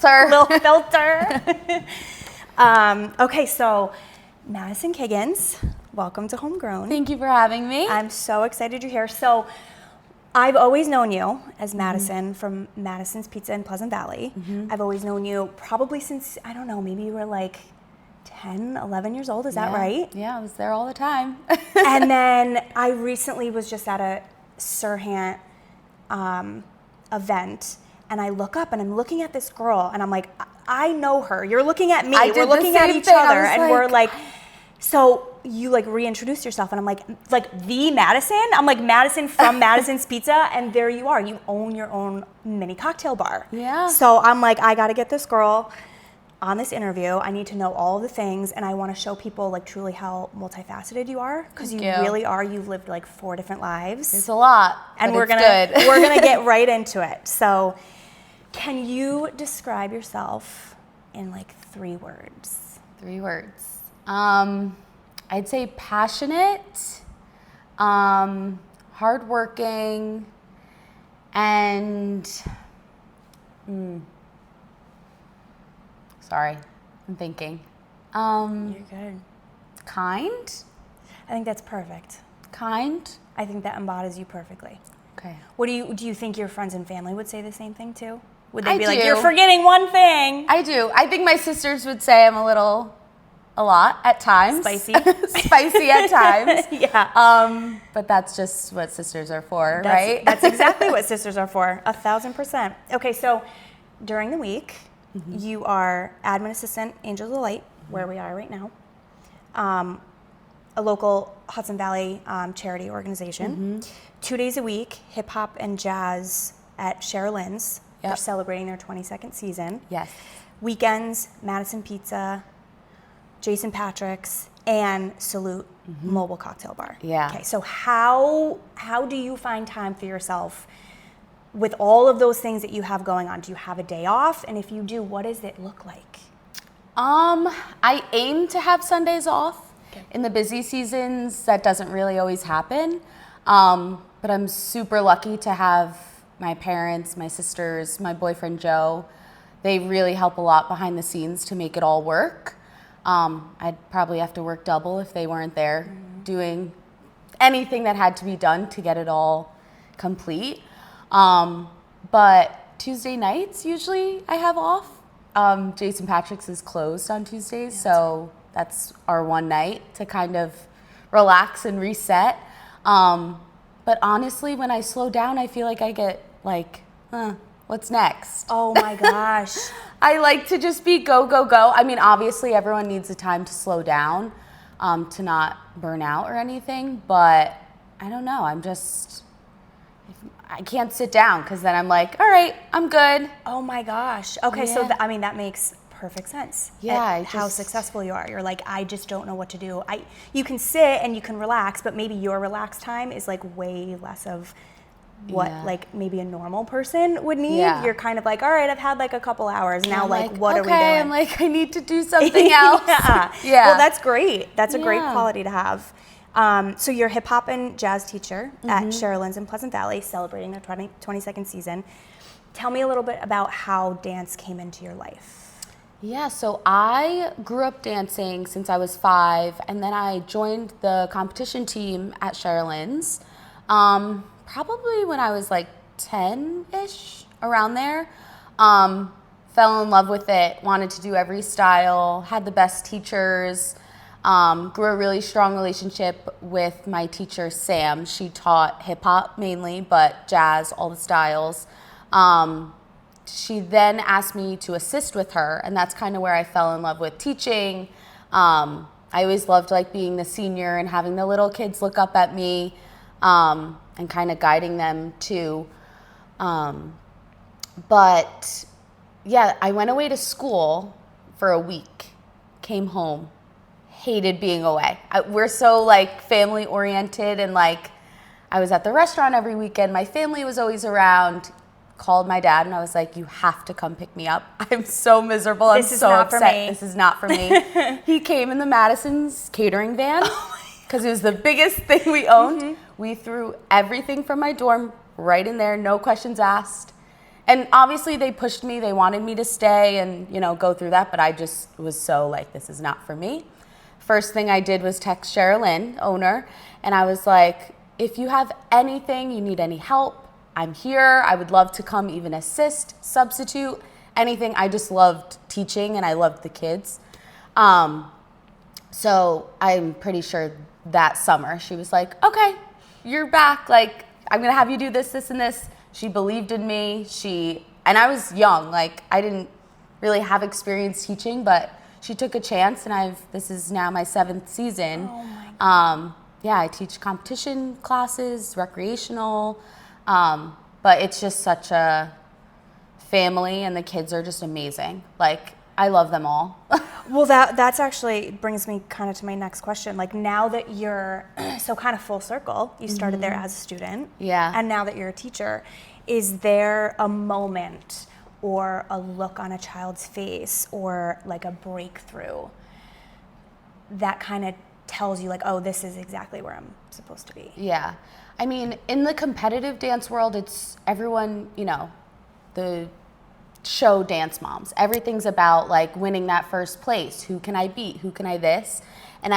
little filter. Okay, so Madison Kiggins, welcome to Homegrown. Thank you for having me. I'm so excited you're here. So I've always known you as Madison from Madison's Pizza in Pleasant Valley. I've always known you probably since, I don't know, maybe you were like 10, 11 years old. Is that right? Yeah, I was there all the time. And then I recently was just at a Serhant event, and I look up and I'm looking at this girl and I'm like, I know her. You're looking at me. We're looking at each other and we're like, so you like reintroduced yourself and I'm like the Madison? I'm like Madison from Madison's Pizza, and there you are. You own your own mini cocktail bar. Yeah. So I'm like, I gotta get this girl on this interview. I need to know all the things, and I want to show people like truly how multifaceted you are, because you really are. You've lived like 4 different lives. It's a lot, and we're gonna get right into it. So, can you describe yourself in like 3 words? 3 words. I'd say passionate, hardworking, and sorry, I'm thinking. You're good. Kind? I think that's perfect. Kind? I think that embodies you perfectly. Okay. What do you think your friends and family would say the same thing too? Would they be like, do. you're forgetting one thing? I do. I think my sisters would say I'm a lot at times. Spicy. Spicy at times. Yeah. But that's just what sisters are for, right? That's exactly what sisters are for, 1,000%. Okay, so during the week, you are admin assistant, Angels of Light, where we are right now, a local Hudson Valley charity organization. 2 days a week, hip hop and jazz at Sherilyn's. They're celebrating their 22nd season. Yes. Weekends, Madison Pizza, Jason Patrick's, and Salute Mobile Cocktail Bar. Yeah. Okay, so how do you find time for yourself with all of those things that you have going on? Do you have a day off? And if you do, what does it look like? I aim to have Sundays off. Okay. In the busy seasons, that doesn't really always happen. But I'm super lucky to have my parents, my sisters, my boyfriend Joe. They really help a lot behind the scenes to make it all work. I'd probably have to work double if they weren't there doing anything that had to be done to get it all complete. But Tuesday nights, usually I have off. Jason Patrick's is closed on Tuesdays, so that's our one night to kind of relax and reset. But honestly, when I slow down, I feel like I get like, what's next? Oh my gosh. I like to just be go, go, go. I mean, obviously everyone needs the time to slow down, to not burn out or anything, but I don't know. I can't sit down because then I'm like, all right, I'm good. Oh my gosh. Okay, so that makes perfect sense. Yeah. How successful you are. You're like, I just don't know what to do. You can sit and you can relax, but maybe your relaxed time is like way less of what like maybe a normal person would need. You're kind of like, all right, I've had like a couple hours now. Like, what are we doing? I'm like, I need to do something else. Yeah. Well, that's great. That's a great quality to have. So you're a hip hop and jazz teacher at Sherilyn's in Pleasant Valley, celebrating their 22nd season. Tell me a little bit about how dance came into your life. Yeah, so I grew up dancing since I was 5, and then I joined the competition team at Sherilyn's. Probably when I was like 10-ish, around there. Fell in love with it, wanted to do every style, had the best teachers, grew a really strong relationship with my teacher, Sam. She taught hip hop mainly, but jazz, all the styles. She then asked me to assist with her, and that's kind of where I fell in love with teaching. I always loved like being the senior and having the little kids look up at me. And kind of guiding them too. But yeah, I went away to school for a week, came home, hated being away. We're so like family oriented, and like I was at the restaurant every weekend. My family was always around. Called my dad and I was like, you have to come pick me up. I'm so miserable. I'm so upset. This is not for me. He came in the Madison's catering van because it was the biggest thing we owned. We threw everything from my dorm right in there, no questions asked. And obviously they pushed me, they wanted me to stay and, you know, go through that, but I just was so like, this is not for me. First thing I did was text Sherilyn, owner, and I was like, if you have anything, you need any help, I'm here. I would love to come even assist, substitute, anything. I just loved teaching and I loved the kids. So I'm pretty sure that summer she was like, okay, you're back. Like, I'm going to have you do this, this, and this. She believed in me. And I was young. Like, I didn't really have experience teaching, but she took a chance, and this is now my 7th season. Oh my God. Yeah, I teach competition classes, recreational, but it's just such a family, and the kids are just amazing. Like, I love them all. Well, that's actually brings me kind of to my next question. Like, now that you're so kind of full circle, you started there as a student, Yeah. and now that you're a teacher, is there a moment or a look on a child's face or like a breakthrough that kind of tells you like, oh, this is exactly where I'm supposed to be? Yeah. I mean, in the competitive dance world, it's everyone, you know, the show dance moms. Everything's about like winning that first place. Who can I beat? Who can I this? And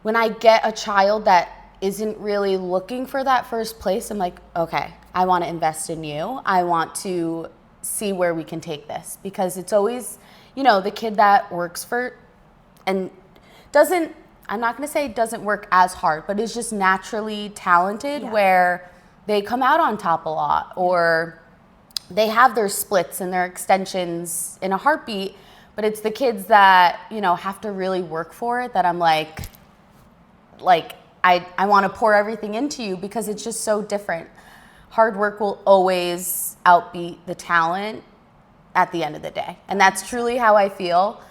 when I get a child that isn't really looking for that first place, I'm like, okay, I want to invest in you. I want to see where we can take this, because it's always, you know, the kid that works for and doesn't, I'm not going to say doesn't work as hard, but is just naturally talented, where they come out on top a lot, or they have their splits and their extensions in a heartbeat, but it's the kids that, you know, have to really work for it that I'm like I want to pour everything into you, because it's just so different. Hard work will always outbeat the talent at the end of the day. And that's truly how I feel.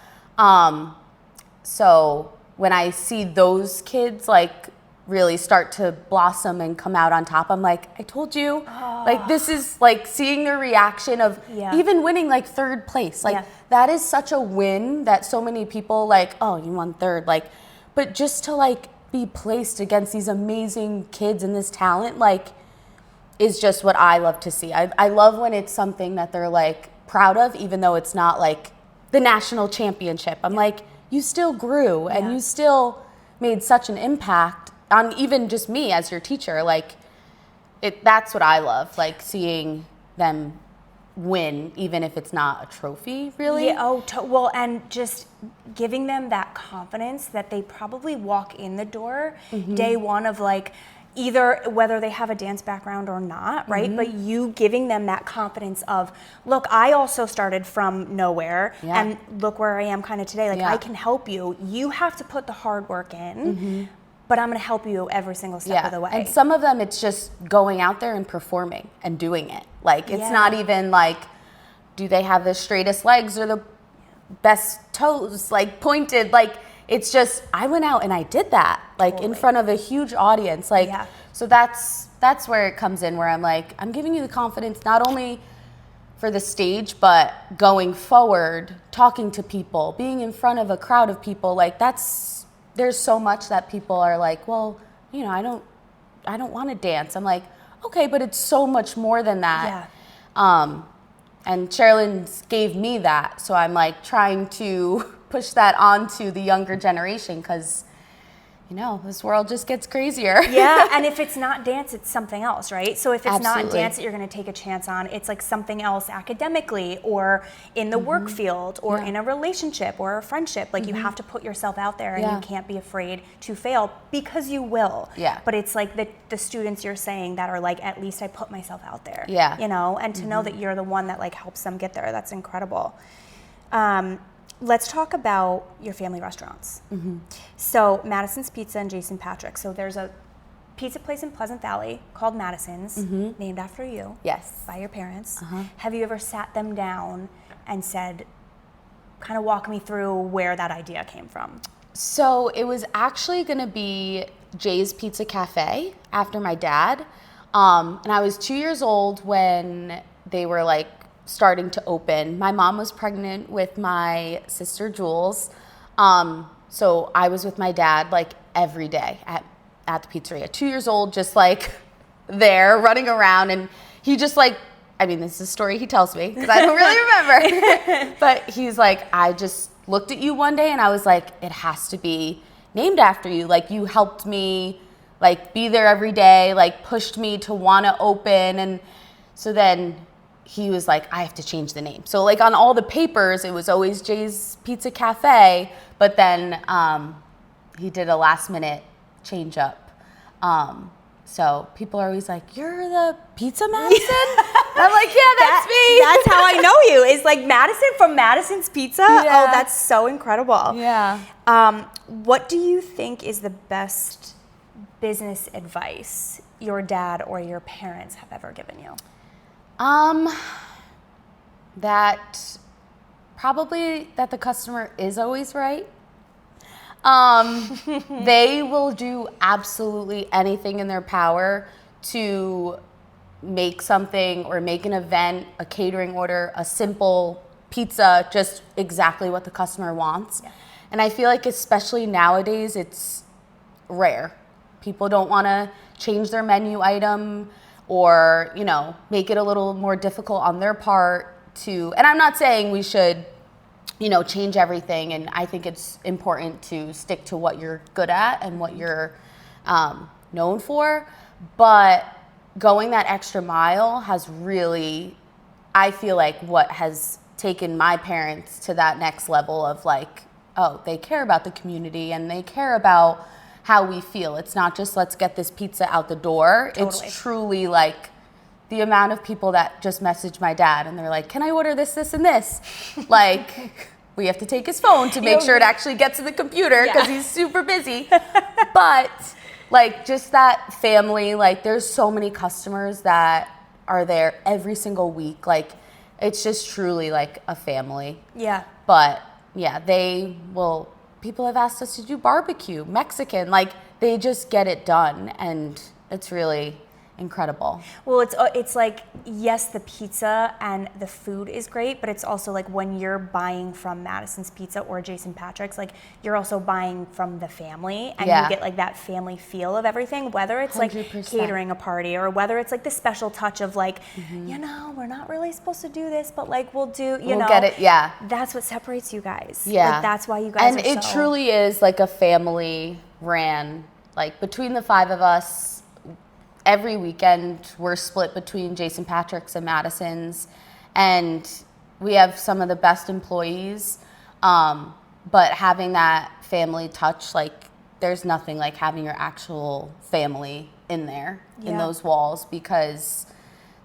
So when I see those kids like really start to blossom and come out on top, I'm like, I told you. Like, this is like seeing the reaction of even winning like 3rd place. Like, that is such a win that so many people like, oh, you won 3rd. Like, but just to like be placed against these amazing kids and this talent, like, is just what I love to see. I love when it's something that they're like proud of, even though it's not like the national championship. I'm like, you still grew and you still made such an impact on even just me as your teacher. Like, that's what I love, like seeing them win, even if it's not a trophy, really. Yeah, well, and just giving them that confidence that they probably walk in the door day one of like, either whether they have a dance background or not, right? But you giving them that confidence of, look, I also started from nowhere and look where I am kind of today. Like, I can help you. You have to put the hard work in, but I'm going to help you every single step of the way. And some of them, it's just going out there and performing and doing it. Like, it's not even like, do they have the straightest legs or the best toes, like pointed? Like, it's just, I went out and I did that, like in front of a huge audience. Like, so that's where it comes in, where I'm like, I'm giving you the confidence, not only for the stage, but going forward, talking to people, being in front of a crowd of people. Like, there's so much that people are like, well, you know, I don't want to dance. I'm like, okay, but it's so much more than that. And Sherilyn gave me that. So I'm like trying to push that onto the younger generation, because, you know, this world just gets crazier. And if it's not dance, it's something else, right? So if it's not dance that you're going to take a chance on, it's like something else academically or in the work field or in a relationship or a friendship. Like, you have to put yourself out there, and you can't be afraid to fail, because you will. But it's like the students you're saying that are like, at least I put myself out there. You know, and to know that you're the one that like helps them get there, that's incredible. Let's talk about your family restaurants. So Madison's Pizza and Jason Patrick. So there's a pizza place in Pleasant Valley called Madison's, named after you. By your parents. Have you ever sat them down and said, kind of walk me through where that idea came from? So it was actually going to be Jay's Pizza Cafe after my dad. And I was 2 years old when they were like starting to open. My mom was pregnant with my sister Jules. So I was with my dad like every day at the pizzeria. 2 years old, just like there running around. And he just like, I mean, this is a story he tells me because I don't really remember. But he's like, I just looked at you one day and I was like, it has to be named after you. Like, you helped me, like, be there every day, like, pushed me to want to open. And so then he was like, I have to change the name. So, like, on all the papers, it was always Jay's Pizza Cafe. But then he did a last minute change up. So people are always like, you're the Pizza Madison? And I'm like, yeah, that's me. That's how I know you. Is like Madison from Madison's Pizza. Yeah. Oh, that's so incredible. Yeah. What do you think is the best business advice your dad or your parents have ever given you? That probably that the customer is always right. They will do absolutely anything in their power to make something or make an event, a catering order, a simple pizza, just exactly what the customer wants. Yeah. And I feel like especially nowadays, it's rare. People don't want to change their menu item or, you know, make it a little more difficult on their part to, and I'm not saying we should, you know, change everything. And I think it's important to stick to what you're good at and what you're known for. But going that extra mile has really, I feel like, what has taken my parents to that next level of like, oh, they care about the community and they care about how we feel. It's not just let's get this pizza out the door. Totally. It's truly like the amount of people that just message my dad and they're like, can I order this, this, and this? Like, we have to take his phone to make sure it actually gets to the computer because he's super busy. But like just that family, like there's so many customers that are there every single week. Like it's just truly like a family. Yeah. But yeah, people have asked us to do barbecue, Mexican, like they just get it done and it's really incredible. Well, it's like, yes, the pizza and the food is great, but it's also like when you're buying from Madison's Pizza or Jason Patrick's, like you're also buying from the family and you get like that family feel of everything, whether it's 100%. Like catering a party or whether it's like the special touch of like, you know, we're not really supposed to do this, but like we'll get it. Yeah. That's what separates you guys. Yeah. Like, that's why you guys and it truly is like a family ran, like between the five of us. Every weekend, we're split between Jason Patrick's and Madison's, and we have some of the best employees, but having that family touch, like, there's nothing like having your actual family in there, in those walls, because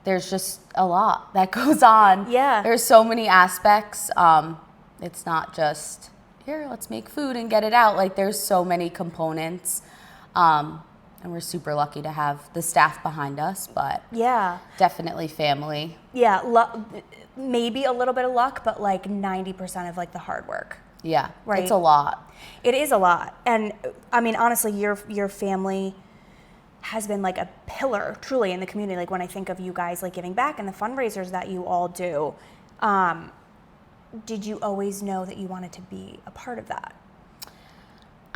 there's just a lot that goes on. Yeah. There's so many aspects. It's not just, here, let's make food and get it out. Like, there's so many components. And we're super lucky to have the staff behind us, but definitely family. Yeah, maybe a little bit of luck, but like 90% of like the hard work. Yeah, right. It's a lot. It is a lot, and I mean honestly, your family has been like a pillar truly in the community. Like when I think of you guys like giving back and the fundraisers that you all do, did you always know that you wanted to be a part of that?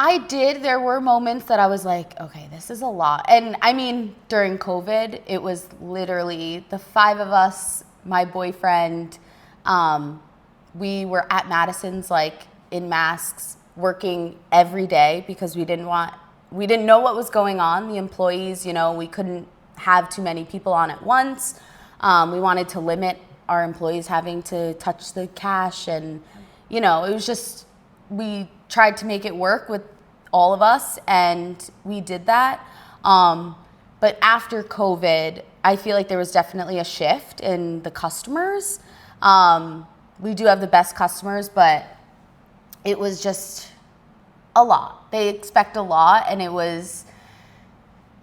I did. There were moments that I was like, okay, this is a lot. And I mean, during COVID, it was literally the five of us, my boyfriend, we were at Madison's like in masks, working every day because we didn't know what was going on. The employees, you know, we couldn't have too many people on at once. We wanted to limit our employees having to touch the cash and, you know, it was just, we tried to make it work with all of us, and we did that. But after COVID, I feel like there was definitely a shift in the customers. We do have the best customers, but it was just a lot. They expect a lot, and it was,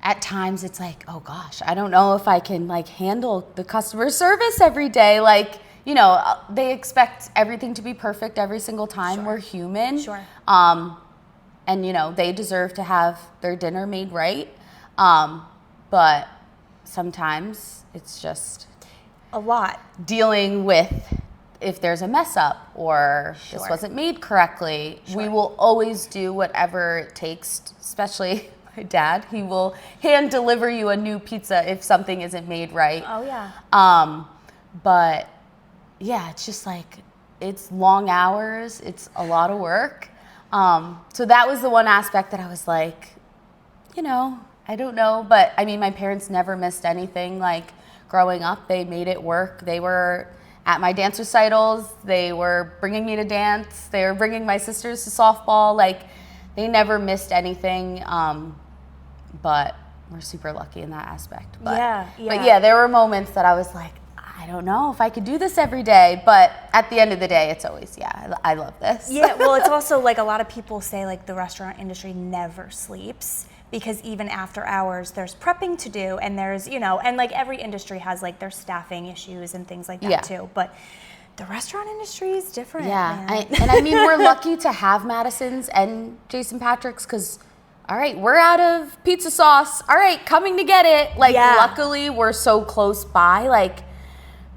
at times it's like, oh gosh, I don't know if I can like handle the customer service every day. Like, you know, they expect everything to be perfect every single time. Sure. We're human. Sure. And, you know, they deserve to have their dinner made right. But sometimes it's just a lot. Dealing with if there's a mess up or this wasn't made correctly. Sure. We will always do whatever it takes, especially my dad. He will hand deliver you a new pizza if something isn't made right. Oh, yeah. But yeah, it's just like, it's long hours. It's a lot of work. So that was the one aspect that I was like, you know, I don't know. But I mean, my parents never missed anything. Like growing up, they made it work. They were at my dance recitals. They were bringing me to dance. They were bringing my sisters to softball. Like they never missed anything. But we're super lucky in that aspect. But yeah, there were moments that I was like, I don't know if I could do this every day, but at the end of the day, it's always, I love this. Yeah, well, it's also like a lot of people say like the restaurant industry never sleeps because even after hours, there's prepping to do and there's, you know, and like every industry has like their staffing issues and things like that too. But the restaurant industry is different. Yeah, I mean, we're lucky to have Madison's and Jason Patrick's because all right, we're out of pizza sauce. All right, coming to get it. Like, luckily, we're so close by. Like,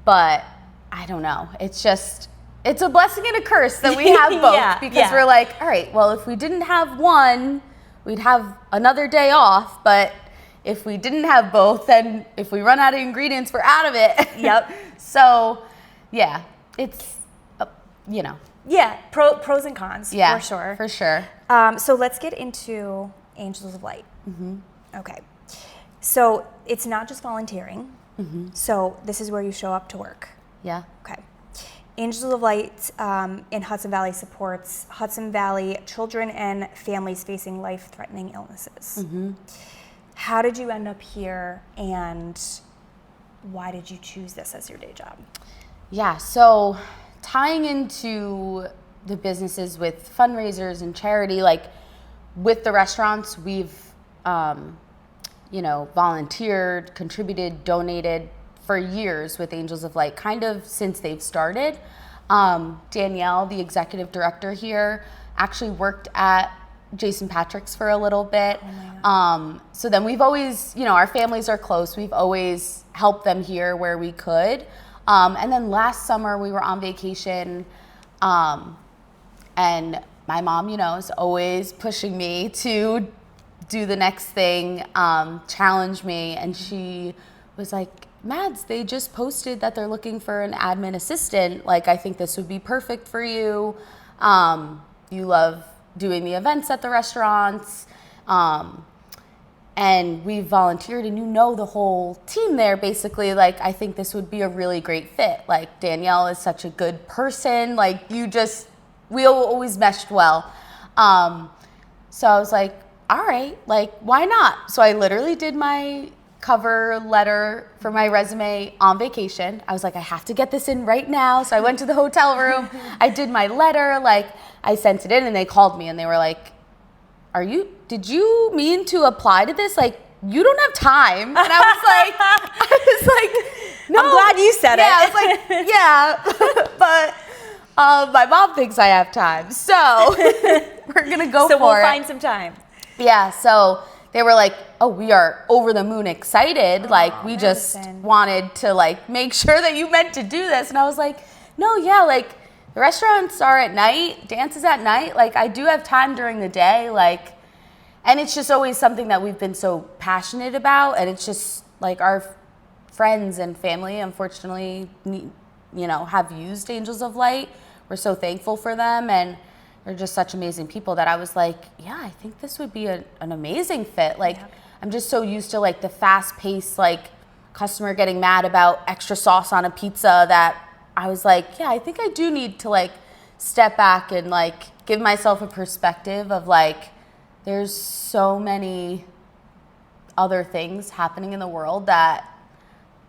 but I don't know. It's just, it's a blessing and a curse that we have both because we're like, all right, well, if we didn't have one, we'd have another day off. But if we didn't have both, then if we run out of ingredients, we're out of it. Yep. So, yeah, it's, you know. Yeah, pros and cons, for sure. For sure. So let's get into Angels of Light. Mm-hmm. Okay. So it's not just volunteering. Mm-hmm. So this is where you show up to work. Yeah. Okay. Angels of Light in Hudson Valley supports Hudson Valley children and families facing life-threatening illnesses. Mm-hmm. How did you end up here, and why did you choose this as your day job? Yeah, so tying into the businesses with fundraisers and charity, like with the restaurants, we've volunteered, contributed, donated for years with Angels of Light, kind of since they've started. Danielle, the executive director here, actually worked at Jason Patrick's for a little bit. So then we've always, our families are close. We've always helped them here where we could. And then last summer we were on vacation, and my mom, is always pushing me to do the next thing, challenge me. And she was like, Mads, they just posted that they're looking for an admin assistant. Like, I think this would be perfect for you. You love doing the events at the restaurants. And we volunteered, and the whole team there basically. Like, I think this would be a really great fit. Like, Danielle is such a good person. Like, we always meshed well. So I was like, all right, like, why not? So I literally did my cover letter for my resume on vacation. I was like, I have to get this in right now. So I went to the hotel room. I did my letter. Like, I sent it in, and they called me, and they were like, did you mean to apply to this? Like, you don't have time. And I was like, no. I'm glad you said it. I was like, but my mom thinks I have time. So we're going to go for it. So we'll find some time. Yeah. So they were like, oh, we are over the moon excited. Like, we just wanted to, like, make sure that you meant to do this. And I was like, no, yeah, like, the restaurants are at night, dance is at night. Like, I do have time during the day. Like, and it's just always something that we've been so passionate about. And it's just, like, our friends and family, unfortunately, have used Angels of Light. We're so thankful for them. And they're just such amazing people that I was like, yeah, I think this would be an amazing fit. Like, I'm just so used to, like, the fast-paced, like, customer getting mad about extra sauce on a pizza that I was like, yeah, I think I do need to, like, step back and, like, give myself a perspective of, like, there's so many other things happening in the world that,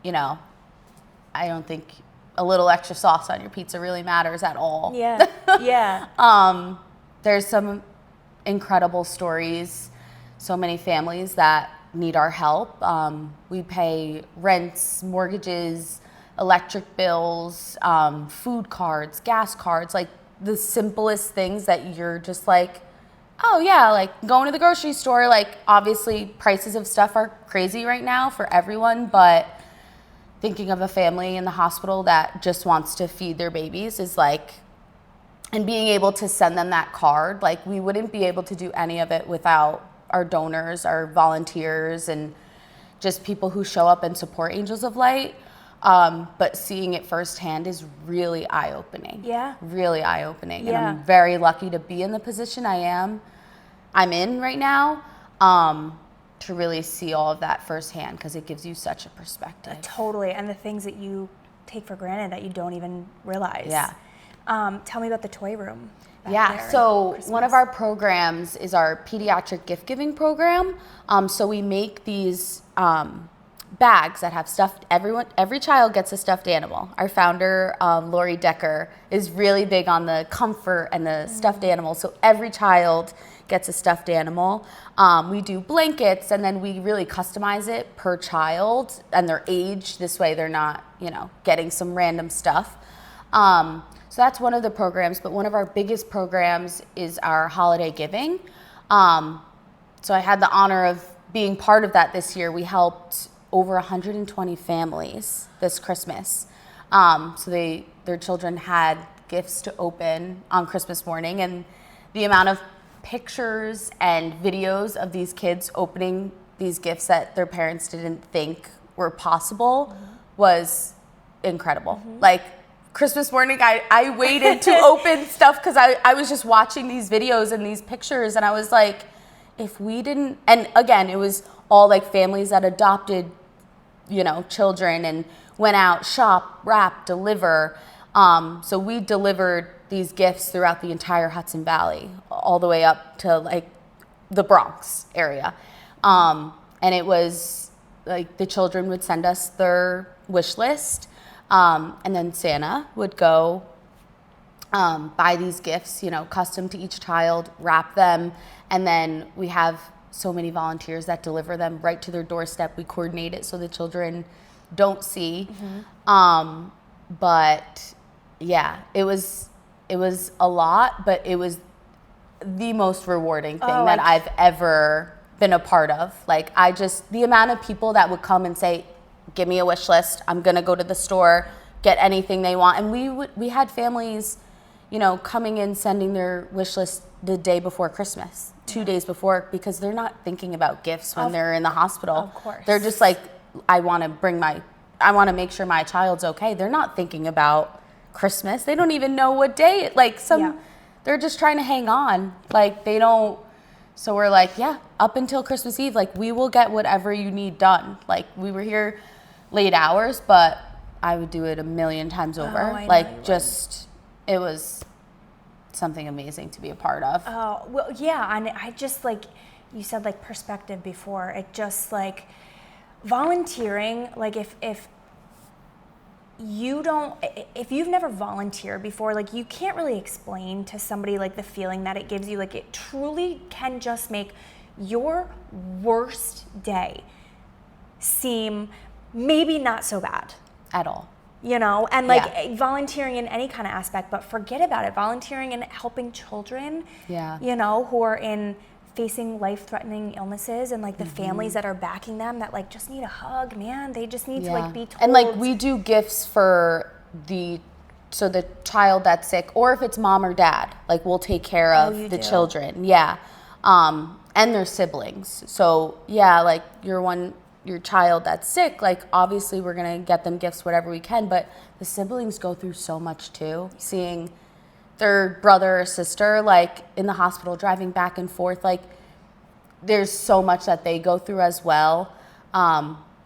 I don't think a little extra sauce on your pizza really matters at all. Yeah, yeah. There's some incredible stories, so many families that need our help. We pay rents, mortgages, electric bills, food cards, gas cards, like the simplest things that you're just like, oh yeah, like going to the grocery store. Like, obviously prices of stuff are crazy right now for everyone, but thinking of a family in the hospital that just wants to feed their babies is like, and being able to send them that card, like, we wouldn't be able to do any of it without our donors, our volunteers, and just people who show up and support Angels of Light. But seeing it firsthand is really eye-opening. Yeah. Really eye-opening. Yeah. And I'm very lucky to be in the position I'm in right now, to really see all of that firsthand, because it gives you such a perspective. Totally. And the things that you take for granted that you don't even realize. Yeah. Tell me about the toy room. Yeah, so one of our programs is our pediatric gift giving program. So we make these bags that have stuffed, every child gets a stuffed animal. Our founder, Lori Decker, is really big on the comfort and the stuffed animals. So every child gets a stuffed animal. We do blankets, and then we really customize it per child and their age. This way they're not, getting some random stuff. So that's one of the programs, but one of our biggest programs is our holiday giving. So I had the honor of being part of that this year. We helped over 120 families this Christmas. So their children had gifts to open on Christmas morning, and the amount of pictures and videos of these kids opening these gifts that their parents didn't think were possible was incredible. Like, Christmas morning, I waited to open stuff because I was just watching these videos and these pictures, and I was like, if we didn't, and again, it was all like families that adopted, children and went out, shop, wrap, deliver. So we delivered these gifts throughout the entire Hudson Valley, all the way up to like the Bronx area. And it was like the children would send us their wish list. And then Santa would go buy these gifts, custom to each child, wrap them, and then we have so many volunteers that deliver them right to their doorstep. We coordinate it so the children don't see. But yeah, it was a lot, but it was the most rewarding thing that I've ever been a part of. Like, the amount of people that would come and say, give me a wish list, I'm gonna go to the store, get anything they want. And we had families, coming in, sending their wish list the day before Christmas, 2 days before, because they're not thinking about gifts when they're in the hospital. Of course. They're just like, I wanna make sure my child's okay. They're not thinking about Christmas. They don't even know what day, they're just trying to hang on. Like, they don't. So we're like, yeah, up until Christmas Eve, like, we will get whatever you need done. Like, we were here late hours, but I would do it a million times over. It was something amazing to be a part of. Oh, well, yeah, and I just, like, you said, like, perspective before. It just, like, volunteering, like, if you've never volunteered before, like, you can't really explain to somebody, like, the feeling that it gives you. Like, it truly can just make your worst day seem maybe not so bad at all, and like volunteering in any kind of aspect, but forget about it. Volunteering and helping children, who are facing life-threatening illnesses, and like the families that are backing them that like just need a hug, man. They just need to like be told. And like, we do gifts for the child that's sick, or if it's mom or dad, like, we'll take care of the children. And their siblings. So like, your child that's sick, like, obviously we're gonna get them gifts, whatever we can, but the siblings go through so much too. Seeing their brother or sister, like, in the hospital, driving back and forth, like, there's so much that they go through as well.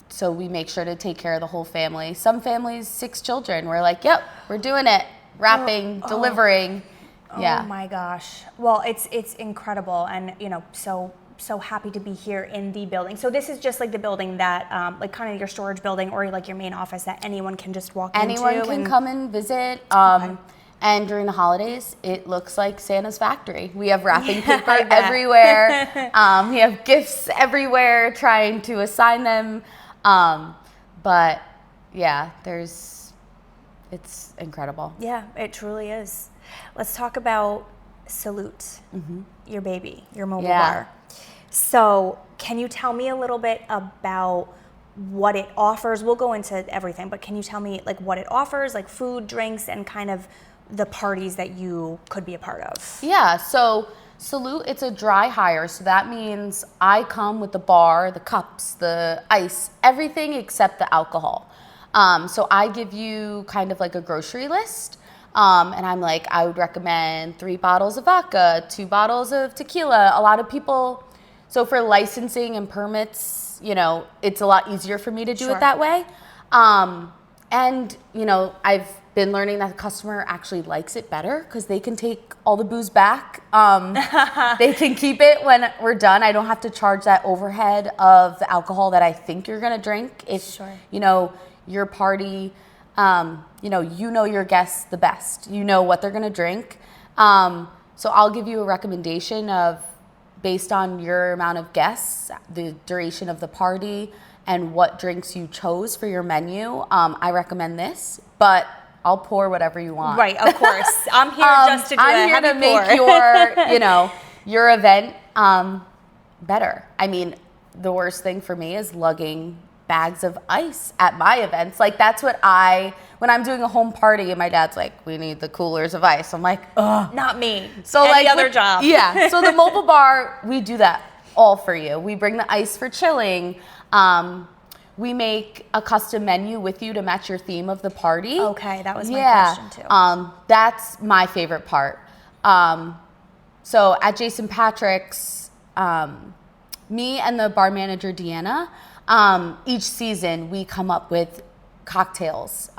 So we make sure to take care of the whole family. Some families, 6 children, we're like, yep, we're doing it, wrapping, delivering. Oh my gosh. Well, it's incredible, and so happy to be here in the building. So this is just like the building that, like, kind of your storage building, or like your main office that anyone can just walk into. Anyone can come and visit. And during the holidays, it looks like Santa's factory. We have wrapping paper everywhere. We have gifts everywhere, trying to assign them. But yeah, it's incredible. Yeah, it truly is. Let's talk about Salute, your baby, your mobile bar. So can you tell me a little bit about what it offers? We'll go into everything, but can you tell me like what it offers, like food, drinks, and kind of the parties that you could be a part of? Yeah, so Salute, it's a dry hire. So that means I come with the bar, the cups, the ice, everything except the alcohol. So I give you kind of like a grocery list. And I'm like, I would recommend 3 bottles of vodka, 2 bottles of tequila. A lot of people, so for licensing and permits, you know, it's a lot easier for me to do it that way. And, you know, I've been learning that the customer actually likes it better because they can take all the booze back. They can keep it when we're done. I don't have to charge that overhead of the alcohol that I think you're going to drink. If, you know, your party, you know your guests the best. You know what they're going to drink. So I'll give you a recommendation of, based on your amount of guests, the duration of the party, and what drinks you chose for your menu. I recommend this, but I'll pour whatever you want. Right, of course. I'm here just to do I'm here to make your, you know, your event better. I mean, the worst thing for me is lugging bags of ice at my events. Like, that's what when I'm doing a home party and my dad's like, we need the coolers of ice. I'm like, ugh. Not me. So any like other job. Yeah. So the mobile bar, we do that all for you. We bring the ice for chilling. We make a custom menu with you to match your theme of the party. Okay, that was my question too. That's my favorite part. So at Jason Patrick's, me and the bar manager, Deanna, each season we come up with cocktails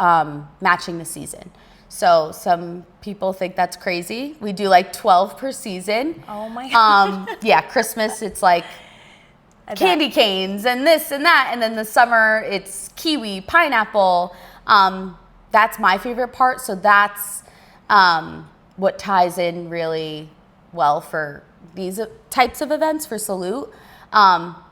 matching the season. So some people think that's crazy. We do like 12 per season. Oh my God. Yeah, Christmas, it's like candy canes and this and that. And then the summer, it's kiwi, pineapple. That's my favorite part. So that's what ties in really well for these types of events for Salute.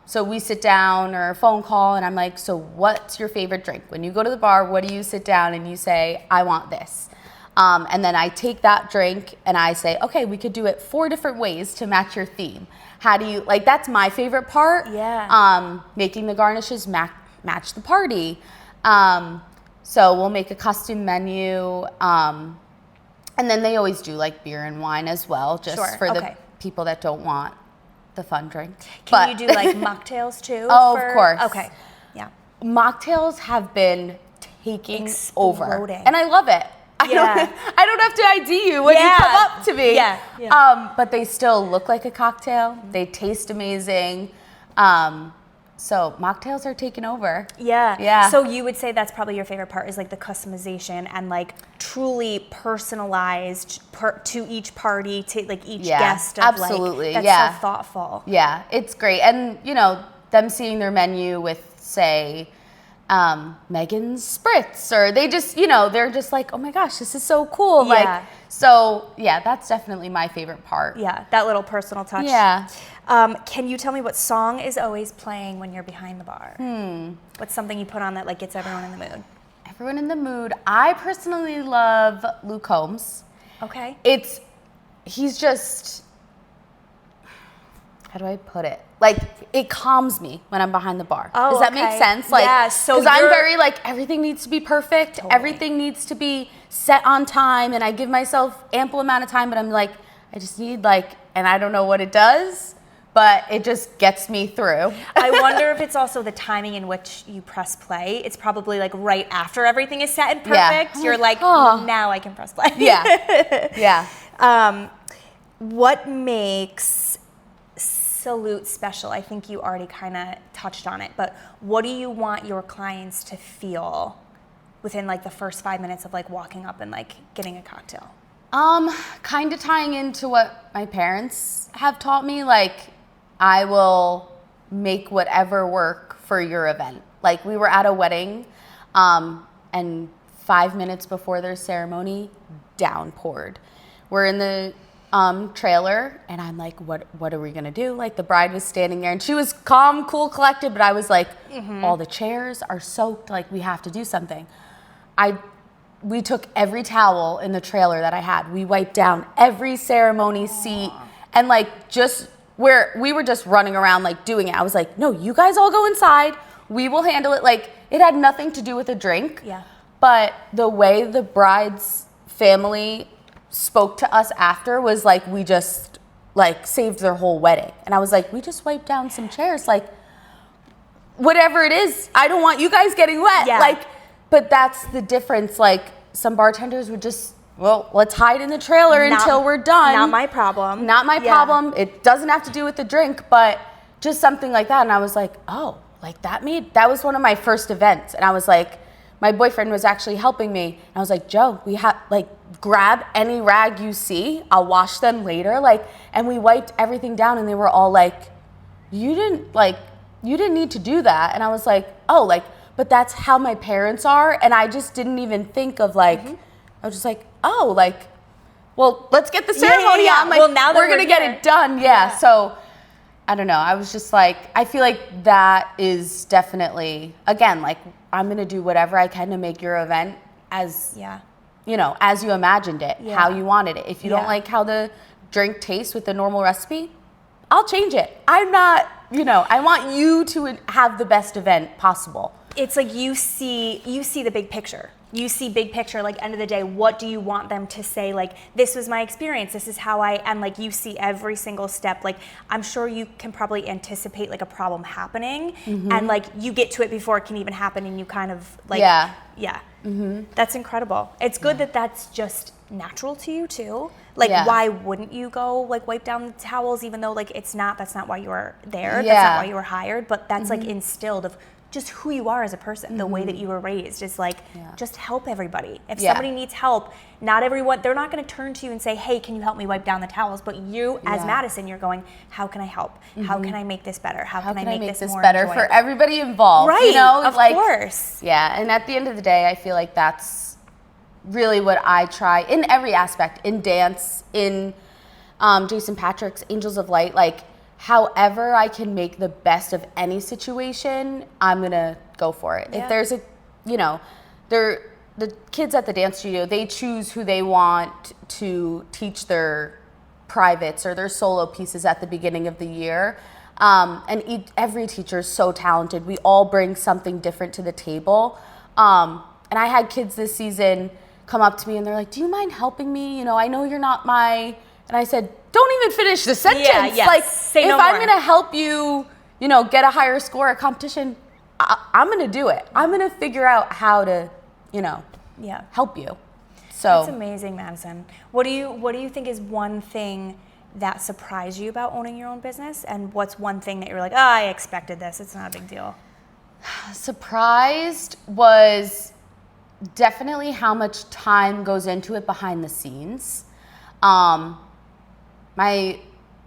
So we sit down or a phone call and I'm like, so what's your favorite drink? When you go to the bar, what do you sit down and you say, I want this? And then I take that drink and I say, okay, we could do it 4 different ways to match your theme. How do you, like, that's my favorite part. Yeah. Making the garnishes match the party. So we'll make a custom menu. And then they always do like beer and wine as well, just for the people that don't want the fun drink. Can you do like mocktails too? Oh, of course. Okay. Yeah. Mocktails have been taking over. Exploding. And I love it. I don't have to ID you when you come up to me. Yeah. But they still look like a cocktail. They taste amazing. So mocktails are taking over. Yeah. Yeah. So you would say that's probably your favorite part is like the customization and like truly personalized to each party, to like each guest. Of Absolutely. Like, that's so thoughtful. Yeah, it's great. And you know, them seeing their menu with, say, Megan's Spritz, or they just, you know, they're just like, oh my gosh, this is so cool. Yeah. Like, so yeah, that's definitely my favorite part. Yeah, that little personal touch. Yeah. Can you tell me what song is always playing when you're behind the bar? What's something you put on that like gets everyone in the mood? Everyone in the mood. I personally love Luke Combs. Okay. He's just, how do I put it? Like, it calms me when I'm behind the bar. Oh, Does that make sense? Like, yeah, so because I'm very like, everything needs to be perfect. Totally. Everything needs to be set on time, and I give myself ample amount of time, but I'm like, I just need like, and I don't know what it does, but it just gets me through. I wonder if it's also the timing in which you press play. It's probably like right after everything is set and perfect. Yeah. You're like, now I can press play. Yeah. Yeah. What makes Salute special? I think you already kind of touched on it, but what do you want your clients to feel within like the first 5 minutes of like walking up and like getting a cocktail? Kind of tying into what my parents have taught me, like, I will make whatever work for your event. Like, we were at a wedding, and 5 minutes before their ceremony, downpoured. We're in the trailer, and I'm like, what are we gonna do? Like, the bride was standing there and she was calm, cool, collected, but I was like, all the chairs are soaked, like, we have to do something. We took every towel in the trailer that I had. We wiped down every ceremony seat, and like, just where we were just running around like doing it. I was like, no, you guys all go inside, we will handle it. Like, it had nothing to do with a drink. Yeah. But the way the bride's family spoke to us after was like, we just like saved their whole wedding. And I was like, we just wiped down some chairs, like, whatever it is, I don't want you guys getting wet. Yeah. Like, but that's the difference. Like, some bartenders would just, well, let's hide in the trailer until we're done. Not my problem. Not my problem. It doesn't have to do with the drink, but just something like that. And I was like, oh, like that was one of my first events. And I was like, my boyfriend was actually helping me. And I was like, Joe, we have, like, grab any rag you see. I'll wash them later. Like, and we wiped everything down, and they were all like, you didn't need to do that. And I was like, oh, like, but that's how my parents are. And I just didn't even think of, like, I was just like, oh, like, well, let's get the ceremony on. Like, well, now that we're going to get it done. Yeah. So I don't know. I was just like, I feel like that is definitely, again, like, I'm going to do whatever I can to make your event as, you know, as you imagined it, how you wanted it. If you don't like how the drink tastes with the normal recipe, I'll change it. I'm not, you know, I want you to have the best event possible. It's like you see the big picture. You see big picture, like, end of the day, what do you want them to say? Like, this was my experience, this is how and like, you see every single step. Like, I'm sure you can probably anticipate, like, a problem happening, and, like, you get to it before it can even happen, and you kind of, like, that's incredible. It's good that that's just natural to you, too. Like, why wouldn't you go, like, wipe down the towels, even though, like, that's not why you were there, that's not why you were hired, but that's, like, instilled of just who you are as a person, the way that you were raised is like, just help everybody. If somebody needs help, not everyone, they're not going to turn to you and say, hey, can you help me wipe down the towels? But you, as Madison, you're going, how can I help? How can I make this better? How can I make this more better enjoyable? For everybody involved? Right, you know, of like, course. Yeah, and at the end of the day, I feel like that's really what I try in every aspect, in dance, in Jason Patrick's Angels of Light, like, however I can make the best of any situation, I'm gonna go for it. If there's a, you know, the kids at the dance studio, they choose who they want to teach their privates or their solo pieces at the beginning of the year. And every teacher is so talented. We all bring something different to the table. And I had kids this season come up to me and they're like, do you mind helping me? You know, I know you're not and I said, don't even finish the sentence. Like, if I'm going to help you, you know, get a higher score at competition, I'm going to do it. I'm going to figure out how to, you know, help you. So that's amazing, Madison. What do you think is one thing that surprised you about owning your own business? And what's one thing that you're like, I expected this. It's not a big deal. Surprised was definitely how much time goes into it behind the scenes. My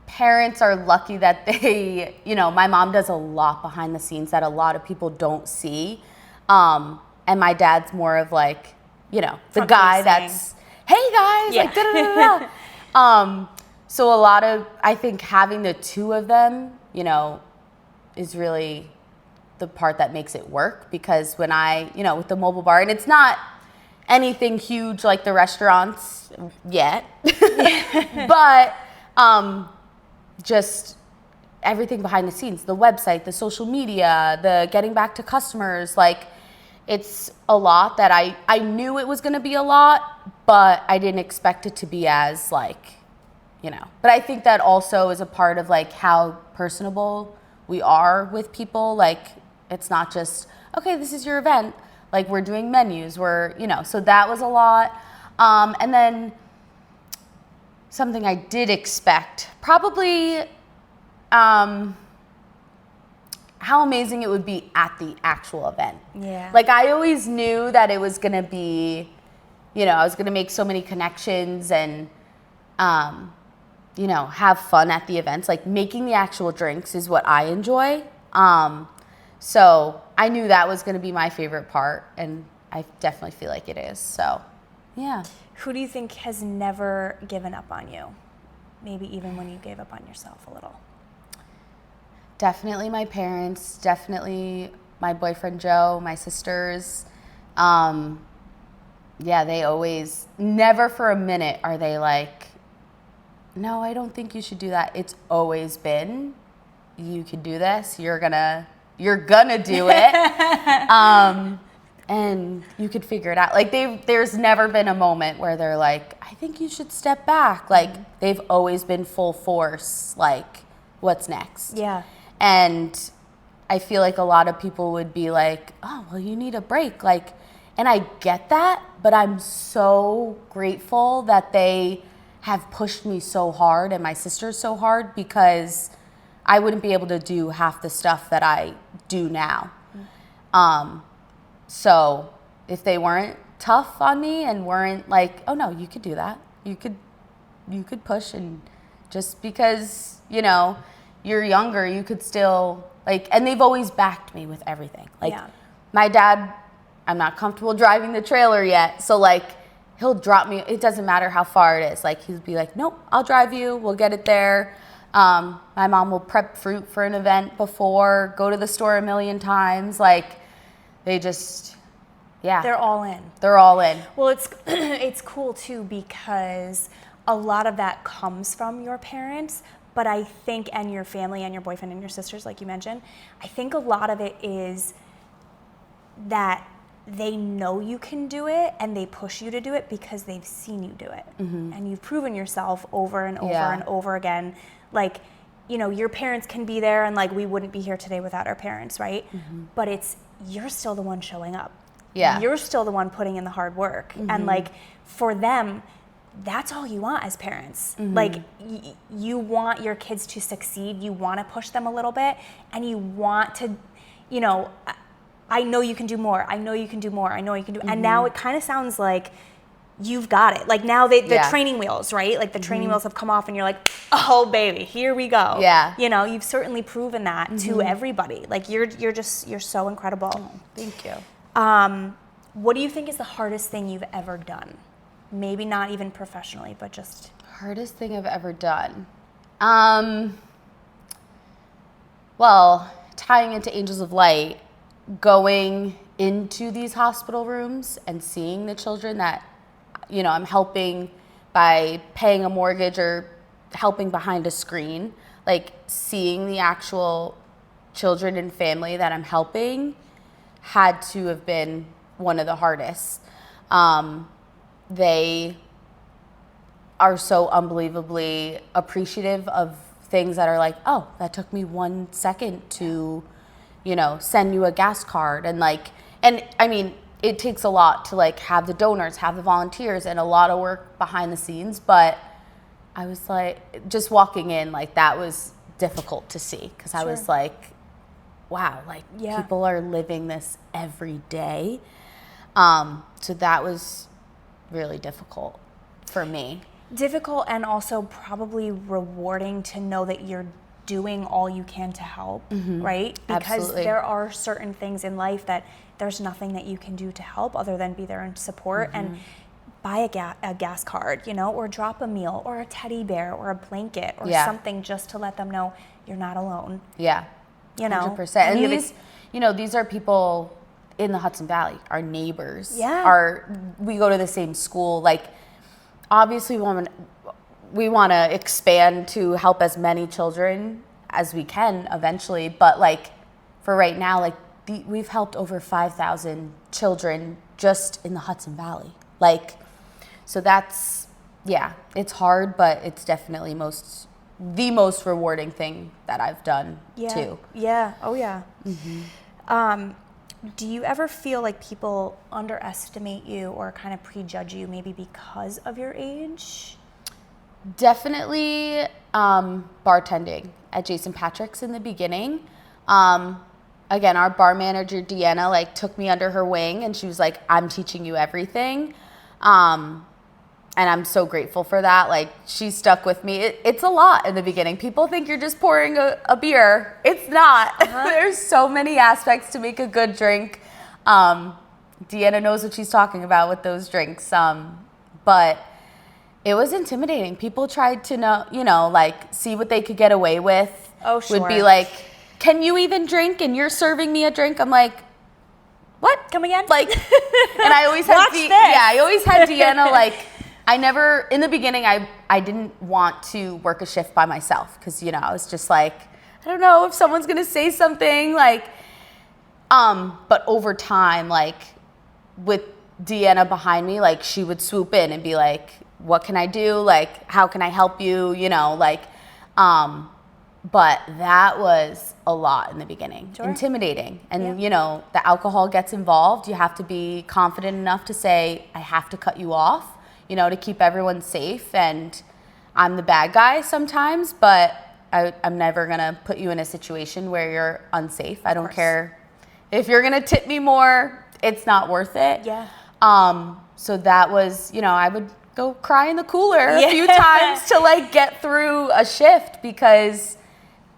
parents are lucky that they, you know, my mom does a lot behind the scenes that a lot of people don't see. And my dad's more of like, you know, the guy that's, hey guys, like, da-da-da-da. So a lot of, I think having the two of them, you know, is really the part that makes it work, because when you know, with the mobile bar, and it's not anything huge like the restaurants yet, but just everything behind the scenes, the website, the social media, the getting back to customers, like, it's a lot that I knew it was going to be a lot, but I didn't expect it to be as, like, you know. But I think that also is a part of, like, how personable we are with people. Like, it's not just, okay, this is your event. Like, we're doing menus, you know, so that was a lot. And then something I did expect, probably how amazing it would be at the actual event. Yeah. Like, I always knew that it was going to be, you know, I was going to make so many connections and, you know, have fun at the events. Like, making the actual drinks is what I enjoy. So I knew that was going to be my favorite part, and I definitely feel like it is. So, yeah. Who do you think has never given up on you? Maybe even when you gave up on yourself a little? Definitely my parents, definitely my boyfriend Joe, my sisters. Yeah, they always, never for a minute are they like, no, I don't think you should do that. It's always been, you can do this, you're gonna do it. And you could figure it out. Like, there's never been a moment where they're like, I think you should step back. Like, they've always been full force, like, what's next? Yeah. And I feel like a lot of people would be like, oh, well, you need a break. Like, And I get that, but I'm so grateful that they have pushed me so hard and my sisters so hard, because I wouldn't be able to do half the stuff that I do now. So if they weren't tough on me and weren't like, oh no, you could do that. You could push, and just because, you know, you're younger, you could still like, and they've always backed me with everything. Like my dad, I'm not comfortable driving the trailer yet. So like he'll drop me. It doesn't matter how far it is. Like he'll be like, nope, I'll drive you. We'll get it there. My mom will prep fruit for an event before, go to the store a million times. Like they just, they're all in. They're all in. Well, it's cool too, because a lot of that comes from your parents, but I think, and your family and your boyfriend and your sisters, like you mentioned, I think a lot of it is that they know you can do it and they push you to do it because they've seen you do it. And you've proven yourself over and over and over again. Like, you know, your parents can be there, and like we wouldn't be here today without our parents, right? But you're still the one showing up. You're still the one putting in the hard work. And like for them, that's all you want as parents. Like you want your kids to succeed. You want to push them a little bit, and you want to, you know, I know you can do more. I know you can do more. I know you can do. And now it kind of sounds like you've got it. Like now the training wheels, right? Like the training wheels have come off, and you're like, oh baby, here we go. You know, you've certainly proven that to everybody. Like you're so incredible. Oh, thank you. What do you think is the hardest thing you've ever done? Maybe not even professionally, but just hardest thing I've ever done. Well, tying into Angels of Light, going into these hospital rooms and seeing the children that, you know, I'm helping by paying a mortgage or helping behind a screen, like seeing the actual children and family that I'm helping had to have been one of the hardest. They are so unbelievably appreciative of things that are like, oh, that took me 1 second to, you know, send you a gas card. And like, and I mean, it takes a lot to like have the donors, have the volunteers, and a lot of work behind the scenes. But I was like, just walking in, like that was difficult to see, because I was like, wow, like people are living this every day. So that was really difficult for me. Difficult, and also probably rewarding to know that you're doing all you can to help, right? Because there are certain things in life that there's nothing that you can do to help other than be there and support and buy a gas card, you know, or drop a meal or a teddy bear or a blanket or something, just to let them know you're not alone. You know, 100%. And these, you know, these are people in the Hudson Valley, our neighbors. We go to the same school. Like, obviously, we want to expand to help as many children as we can eventually. But like, for right now, like we've helped over 5,000 children just in the Hudson Valley. Like, so that's, it's hard, but it's definitely the most rewarding thing that I've done too. Do you ever feel like people underestimate you or kind of prejudge you, maybe because of your age? Definitely bartending at Jason Patrick's in the beginning. Again, our bar manager, Deanna, like took me under her wing, and she was like, I'm teaching you everything. And I'm so grateful for that. Like, she stuck with me. It's a lot in the beginning. People think you're just pouring a beer. It's not. There's so many aspects to make a good drink. Deanna knows what she's talking about with those drinks. But it was intimidating. People tried to know, you know, like see what they could get away with. Oh, sure. Would be like, can you even drink? And you're serving me a drink. I'm like, what? Come again? Like, and I always had I always had Deanna like. I never, in the beginning, I didn't want to work a shift by myself, because, you know, I was just like, I don't know if someone's going to say something, like, but over time, like, with Deanna behind me, like, she would swoop in and be like, what can I do? Like, how can I help you? You know, like, But that was a lot in the beginning, Sure. intimidating. And, Yeah. the alcohol gets involved. You have to be confident enough to say, I have to cut you off, to keep everyone safe. And I'm the bad guy sometimes, but I'm never going to put you in a situation where you're unsafe. I don't care if you're going to tip me more, it's not worth it. Yeah. So that was, I would go cry in the cooler a few times to get through a shift, because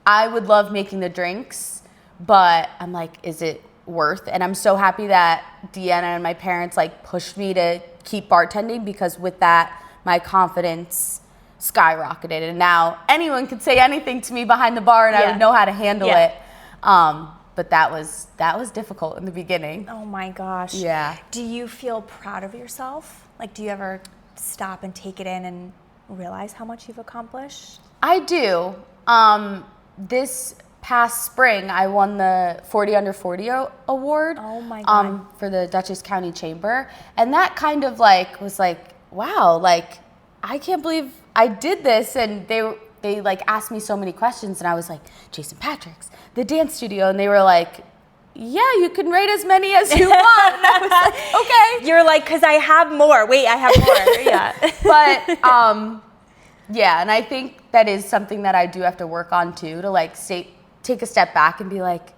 I would love making the drinks, but I'm like, is it worth? And I'm so happy that Deanna and my parents pushed me to keep bartending, because with that, my confidence skyrocketed. And now anyone could say anything to me behind the bar and I would know how to handle it. But that was difficult in the beginning. Oh my gosh. Yeah. Do you feel proud of yourself? Do you ever stop and take it in and realize how much you've accomplished? I do. This past spring, I won the 40 Under 40 award. Oh my God. For the Dutchess County Chamber. And that kind of was wow, I can't believe I did this. And they asked me so many questions, and I was like, Jason Patrick's, the dance studio. And they were like, yeah, you can rate as many as you want. And I was like, okay. You're like, because I have more. Wait, I have more. Yeah. But, yeah, and I think that is something that I do have to work on too, to take a step back and be like,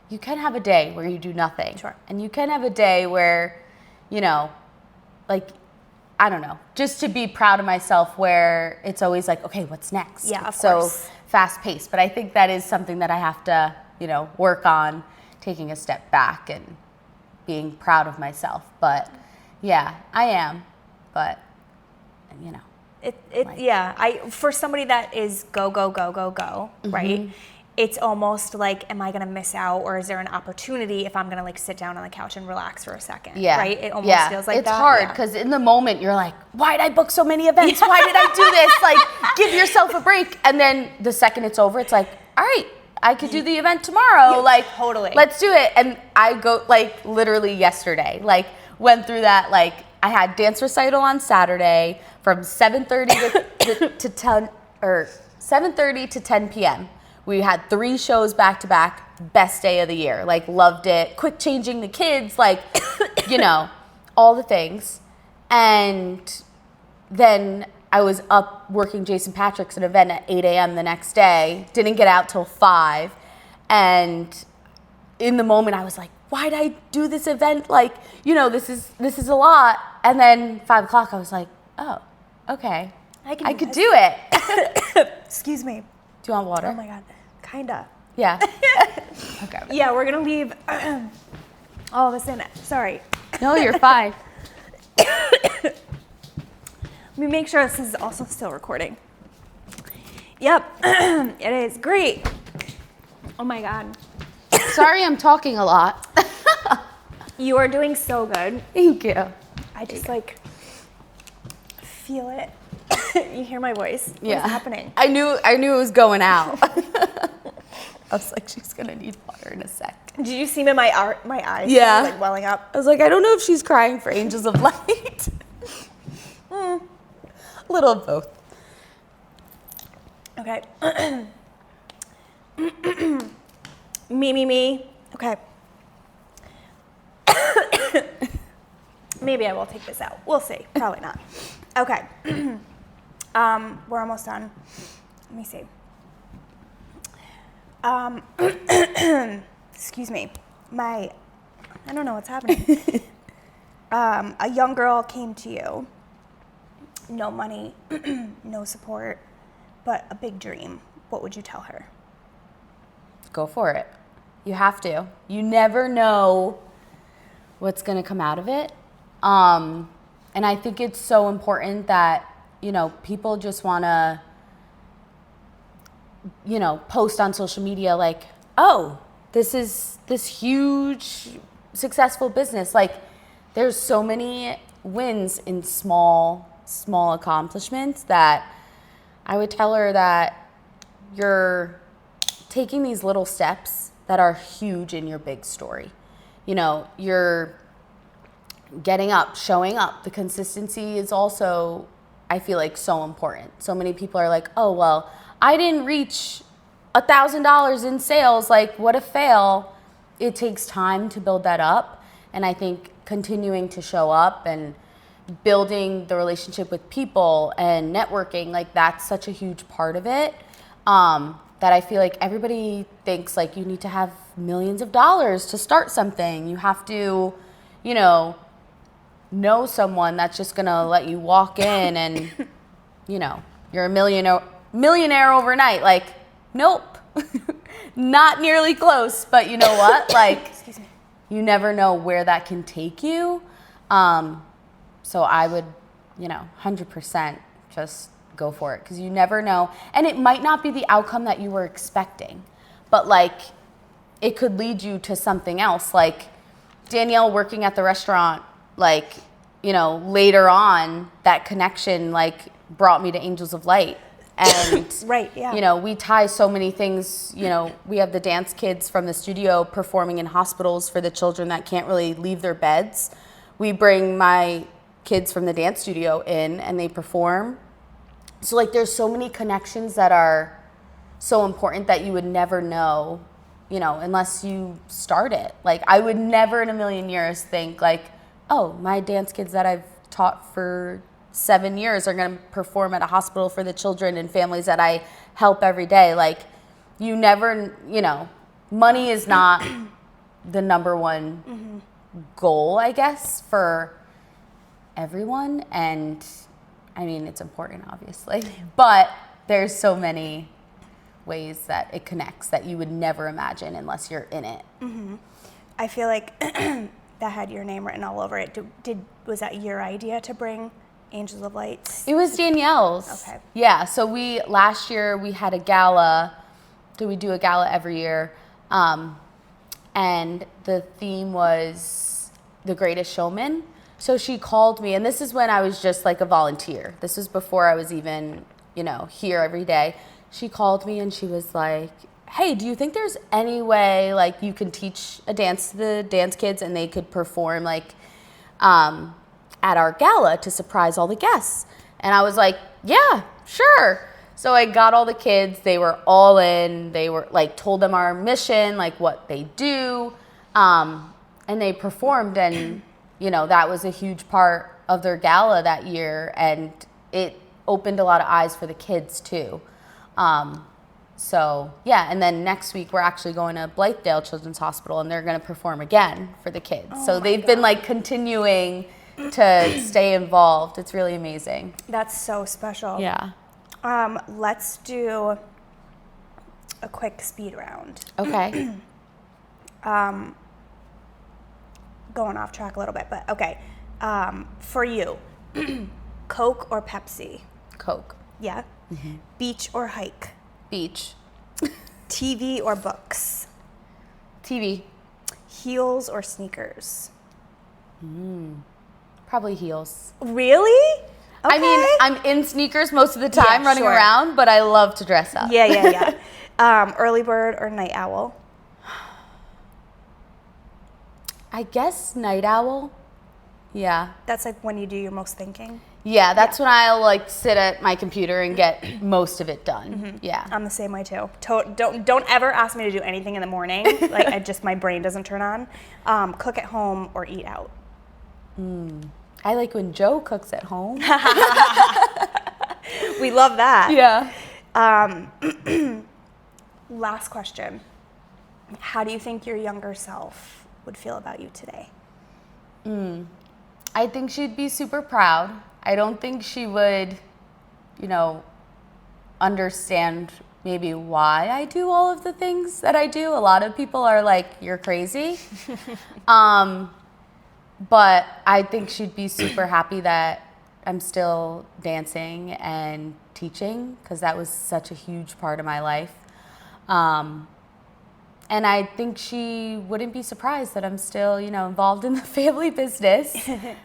you can have a day where you do nothing. Sure. And you can have a day where, I don't know, just to be proud of myself, where it's always okay, what's next? Yeah, of so course. fast paced. But I think that is something that I have to, work on, taking a step back and being proud of myself. But yeah, I am. But, for somebody that is go, go, go, go, go, right? It's almost am I going to miss out, or is there an opportunity if I'm going to sit down on the couch and relax for a second? Yeah. Right? It almost feels like it's that. It's hard because in the moment you're like, why did I book so many events? Why did I do this? Give yourself a break. And then the second it's over, it's like, all right, I could do the event tomorrow. Totally. Let's do it. And I go literally yesterday, went through that. I had dance recital on Saturday from 7:30 to 10 or 7:30 to 10 p.m. We had 3 shows back to back. Best day of the year. Loved it. Quick changing the kids. All the things. And then I was up working Jason Patrick's, an event at 8 a.m. the next day. Didn't get out till 5. And in the moment I was like, why did I do this event? This is a lot. And then 5 o'clock I was like, oh, okay. I could do it. Excuse me. Do you want water? Oh my God. Kinda. Yeah. Okay. Yeah, we're gonna leave all this in it. Sorry. No, you're fine. Let me make sure this is also still recording. Yep, it is. Great. Oh my God. Sorry, I'm talking a lot. You are doing so good. Thank you. I just feel it. You hear my voice? Yeah. What's happening? I knew it was going out. I was like, she's gonna need water in a sec. Did you see me my eyes? Yeah. Welling up. I was like, I don't know if she's crying for Angels of Light. A little of both. Okay. Me. Okay. Maybe I will take this out. We'll see. Probably not. Okay. We're almost done. Let me see. Excuse me. I don't know what's happening. A young girl came to you. No money, no support, but a big dream. What would you tell her? Go for it. You have to. You never know what's going to come out of it. And I think it's so important that, people just want to, post on social media oh, this is this huge successful business. There's so many wins in small accomplishments that I would tell her that you're taking these little steps that are huge in your big story. You're getting up, showing up. The consistency is also, I feel so important. So many people are like, oh, well, I didn't reach $1,000 in sales, like what a fail. It takes time to build that up. And I think continuing to show up and building the relationship with people and networking, like that's such a huge part of it. That I feel like everybody thinks like you need to have millions of dollars to start something. You have to, know someone that's just gonna let you walk in and, you're a millionaire overnight. Like, nope, not nearly close. But you know what? Like, you never know where that can take you. So I would, 100% just go for it, because you never know. And it might not be the outcome that you were expecting, but like it could lead you to something else. Like Danielle working at the restaurant, like, later on that connection like brought me to Angels of Light. And right, yeah. We tie so many things. We have the dance kids from the studio performing in hospitals for the children that can't really leave their beds. We bring my kids from the dance studio in and they perform. So like there's so many connections that are so important that you would never know, unless you start it. Like I would never in a million years think like, oh, my dance kids that I've taught for 7 years are going to perform at a hospital for the children and families that I help every day. Like you never, money is not the number one goal, I guess, for everyone. And I mean, it's important, obviously, but there's so many ways that it connects that you would never imagine unless you're in it. I feel like that had your name written all over it. Was that your idea to bring Angels of Light? It was Danielle's. Okay. Yeah. So last year we had a gala. We do a gala every year, and the theme was The Greatest Showman. So she called me, and this is when I was just like a volunteer. This was before I was even, here every day. She called me and she was like, hey, do you think there's any way like you can teach a dance to the dance kids and they could perform like at our gala to surprise all the guests? And I was like, yeah, sure. So I got all the kids. They were all in. They were like, told them our mission, like what they do, and they performed. And that was a huge part of their gala that year, and it opened a lot of eyes for the kids too. So yeah, and then next week we're actually going to Blythedale Children's Hospital, and they're going to perform again for the kids. So they've been like continuing to stay involved. It's really amazing. That's so special. Yeah. Let's do a quick speed round. Okay. Going off track a little bit, but okay. For you, Coke or Pepsi? Coke. Yeah. Beach or hike? Beach. TV or books? TV. Heels or sneakers? Probably heels. Really? Okay. I mean, I'm in sneakers most of the time running around, but I love to dress up. Yeah. Early bird or night owl? I guess night owl. Yeah. That's like when you do your most thinking? Yeah, that's when I'll like sit at my computer and get most of it done. Yeah. I'm the same way too. Don't ever ask me to do anything in the morning. Like my brain doesn't turn on. Cook at home or eat out? I like when Joe cooks at home. We love that. Yeah. Last question. How do you think your younger self would feel about you today? I think she'd be super proud. I don't think she would, understand maybe why I do all of the things that I do. A lot of people are like, you're crazy. But I think she'd be super happy that I'm still dancing and teaching, because that was such a huge part of my life. And I think she wouldn't be surprised that I'm still, involved in the family business.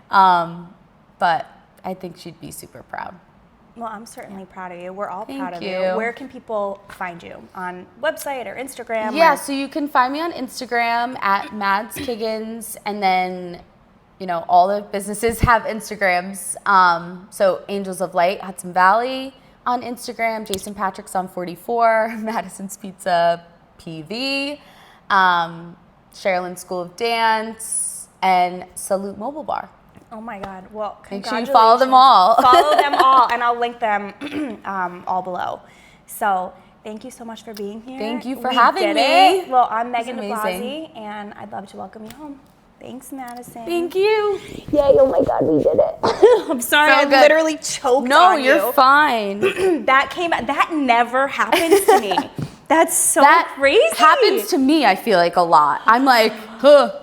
But I think she'd be super proud. Well, I'm certainly proud of you. We're all proud of you. you. Where can people find you? On website or Instagram? Yeah, so you can find me on Instagram at Mads Kiggins, and then, all the businesses have Instagrams. So Angels of Light, Hudson Valley, on Instagram. Jason Patrick's on 44. Madison's Pizza PV. Sherilyn School of Dance. And Salute Mobile Bar. Oh my God. Well, make congratulations. sure you follow them all. Follow them all, and I'll link them all below. So thank you so much for being here. Thank you for having me. Well, I'm Megan DiBlasi, and I'd love to welcome you home. Thanks, Madison. Thank you. Yay, oh my God, we did it. I'm sorry, I literally choked on you. No, you're fine. That never happens to me. That's so crazy. That happens to me, I feel like, a lot. I'm like, huh.